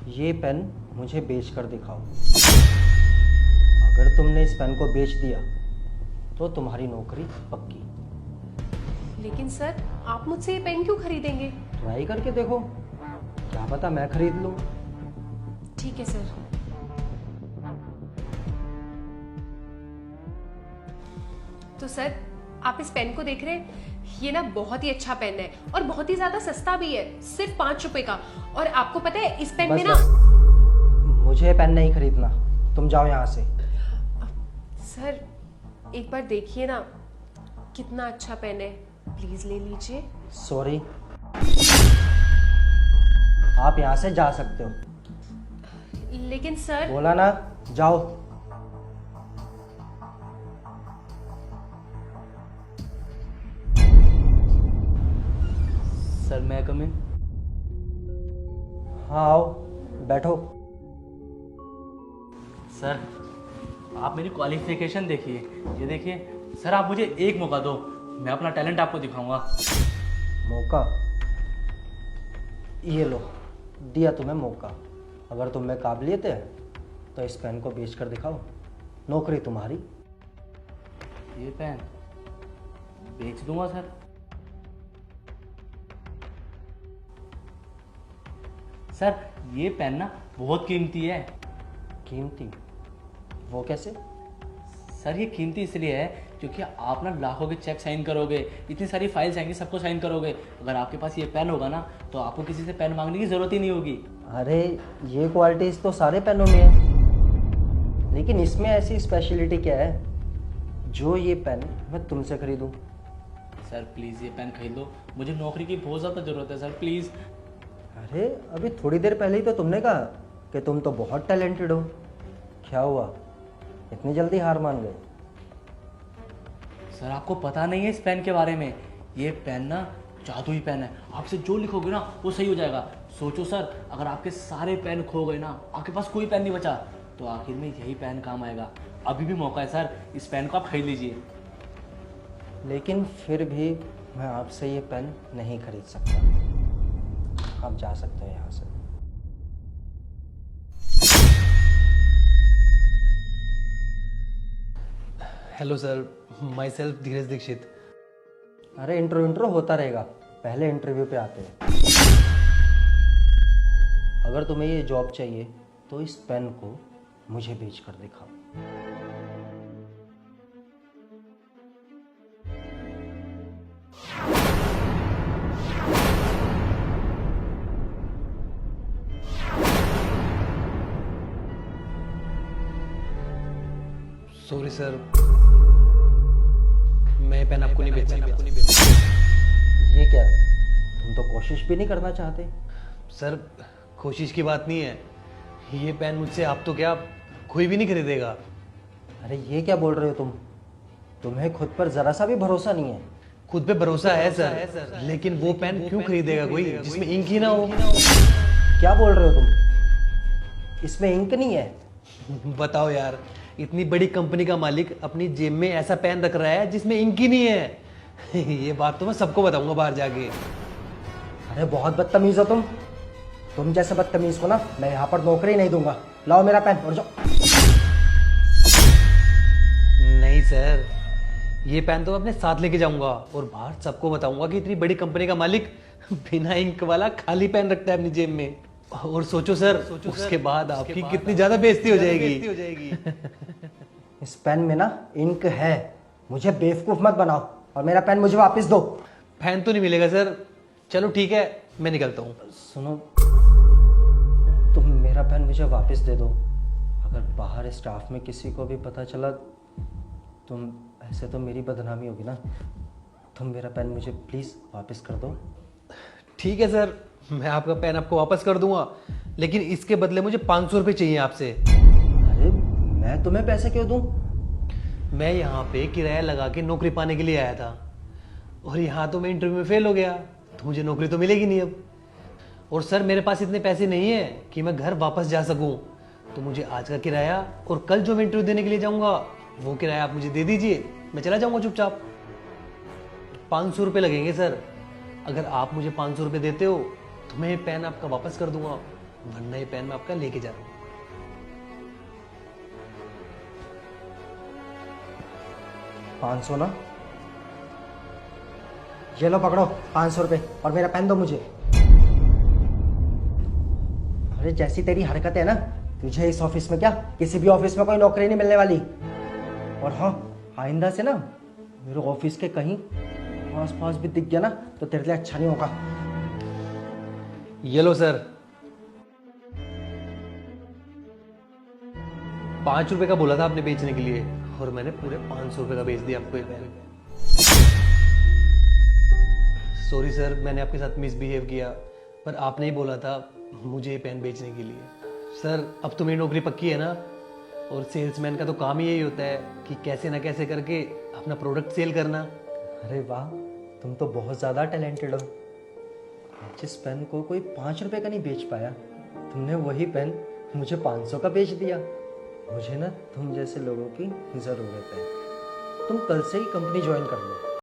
ये पेन मुझे बेच कर दिखाओ। अगर तुमने इस पेन को बेच दिया तो तुम्हारी नौकरी पक्की। लेकिन सर, आप मुझसे ये पेन क्यों खरीदेंगे? ट्राई करके देखो, क्या पता मैं खरीद लूं। ठीक है सर। तो सर, आप इस पेन को देख रहे हैं? ये ना बहुत ही अच्छा पेन है और बहुत ही ज्यादा सस्ता भी है, सिर्फ 5 रुपए का। और आपको पता है इस पेन में ना मुझे पेन नहीं खरीदना, तुम जाओ यहाँ से। सर, एक बार देखिए ना, कितना अच्छा पेन है, प्लीज ले लीजिए। सॉरी, आप यहाँ से जा सकते हो। लेकिन सर, बोला ना, जाओ। सर मैं कम इन? हाँ आओ, बैठो। सर आप मेरी क्वालिफिकेशन देखिए, ये देखिए। सर आप मुझे एक मौका दो, मैं अपना टैलेंट आपको दिखाऊंगा। मौका? ये लो, दिया तुम्हें मौका। अगर तुम में काबिलियत है तो इस पेन को बेच कर दिखाओ, नौकरी तुम्हारी। ये पेन बेच दूंगा सर। सर ये पेन ना बहुत कीमती है। कीमती? वो कैसे? सर ये कीमती इसलिए है क्योंकि आप ना लाखों के चेक साइन करोगे, इतनी सारी फाइल्स आएंगी, सबको साइन करोगे। अगर आपके पास ये पेन होगा ना तो आपको किसी से पेन मांगने की ज़रूरत ही नहीं होगी। अरे ये क्वालिटीज तो सारे पेनों में है, लेकिन इसमें ऐसी स्पेशलिटी क्या है जो ये पेन मैं तुमसे खरीदूं? सर प्लीज़ ये पेन खरीद लो, मुझे नौकरी की बहुत ज़्यादा ज़रूरत है सर, प्लीज़। अरे अभी थोड़ी देर पहले ही तो तुमने कहा कि तुम तो बहुत टैलेंटेड हो। क्या हुआ, इतनी जल्दी हार मान गए? सर आपको पता नहीं है इस पेन के बारे में। ये पेन ना जादुई पेन है, आपसे जो लिखोगे ना वो सही हो जाएगा। सोचो सर, अगर आपके सारे पेन खो गए ना, आपके पास कोई पेन नहीं बचा, तो आखिर में यही पेन काम आएगा। अभी भी मौका है सर, इस पेन को आप खरीद लीजिए। लेकिन फिर भी मैं आपसे ये पेन नहीं खरीद सकता। आप जा सकते हैं यहाँ से। हेलो सर, माई सेल्फ धीरज दीक्षित। अरे इंटरव्यू होता रहेगा, पहले इंटरव्यू पे आते हैं। अगर तुम्हें ये जॉब चाहिए तो इस पेन को मुझे बेच कर दिखाओ। सॉरी सर, मैं पेन आपको नहीं बेच सकता। ये क्या, तुम तो कोशिश भी नहीं करना चाहते? सर कोशिश की बात नहीं है, ये पेन मुझसे आप तो क्या कोई भी नहीं खरीदेगा। अरे ये क्या बोल रहे हो तुम? तुम्हें खुद पर जरा सा भी भरोसा नहीं है? खुद पे भरोसा है सर, लेकिन वो पेन क्यों खरीदेगा कोई जिसमें इंक ही ना हो? क्या बोल रहे हो तुम? इसमें इंक नहीं है? बताओ यार, इतनी बड़ी कंपनी का मालिक अपनी जेब में ऐसा पेन रख रहा है जिसमें इंक ही नहीं है। ये बात तो मैं सबको बताऊंगा बाहर जाके। अरे बहुत बदतमीज हो तुम जैसे बदतमीज को ना मैं यहाँ पर नौकरी नहीं दूंगा। लाओ मेरा पेन और जाओ। नहीं सर, ये पेन तो मैं अपने साथ लेके जाऊंगा और बाहर सबको बताऊंगा कि इतनी बड़ी कंपनी का मालिक बिना इंक वाला खाली पेन रखता है अपनी जेब में। और सोचो सर, उसके बाद आपकी कितनी ज्यादा बेइज्जती हो जाएगी। इस पेन में ना इंक है, मुझे बेवकूफ मत बनाओ और मेरा पेन मुझे वापस दो। पेन तो नहीं मिलेगा सर। चलो ठीक है, मैं निकलता हूँ। सुनो, तुम मेरा पेन मुझे वापस दे दो। अगर बाहर स्टाफ में किसी को भी पता चला तुम ऐसे, तो मेरी बदनामी होगी ना। तुम मेरा पेन मुझे प्लीज़ वापस कर दो। ठीक है सर, मैं आपका पेन आपको वापस कर दूंगा, लेकिन इसके बदले मुझे 500 रुपये चाहिए आपसे। अरे मैं तुम्हें पैसे क्यों दूं? मैं यहाँ पे किराया लगा के नौकरी पाने के लिए आया था और यहाँ तो मैं इंटरव्यू में फेल हो गया, तो मुझे नौकरी तो मिलेगी नहीं अब। और सर मेरे पास इतने पैसे नहीं है कि मैं घर वापस जा सकूँ, तो मुझे आज का किराया और कल जो मैं इंटरव्यू देने के लिए जाऊँगा वो किराया आप मुझे दे दीजिए, मैं चला जाऊँगा चुपचाप। 500 रुपये लगेंगे सर। अगर आप मुझे 500 रुपये देते हो तो मैं ये पेन आपका वापस कर दूंगा वरना ये पेन मैं आपका लेके जा रहा हूँ। 500 ना, ये लो पकड़ो 500 रुपये, और मेरा पेन दो मुझे। अरे जैसी तेरी हरकत है ना, तुझे इस ऑफिस में क्या किसी भी ऑफिस में कोई नौकरी नहीं मिलने वाली। और हाँ, आइंदा से ना मेरे ऑफिस के कहीं आस पास भी दिख गया ना तो तेरे लिए अच्छा नहीं होगा। ये लो सर, 5 रुपए का बोला था आपने बेचने के लिए, और मैंने पूरे 500 रुपए का बेच दिया आपको ये पेन। सॉरी सर, मैंने आपके साथ मिसबिहेव किया, पर आपने ही बोला था मुझे ये पेन बेचने के लिए। सर अब तो मेरी नौकरी पक्की है ना, और सेल्समैन का तो काम ही यही होता है कि कैसे ना कैसे करके अपना प्रोडक्ट सेल करना। अरे वाह, तुम तो बहुत ज़्यादा टैलेंटेड हो। जिस पेन को कोई 5 रुपए का नहीं बेच पाया, तुमने वही पेन मुझे 500 का बेच दिया। मुझे ना तुम जैसे लोगों की ज़रूरत है। तुम कल से ही कंपनी ज्वाइन कर लो।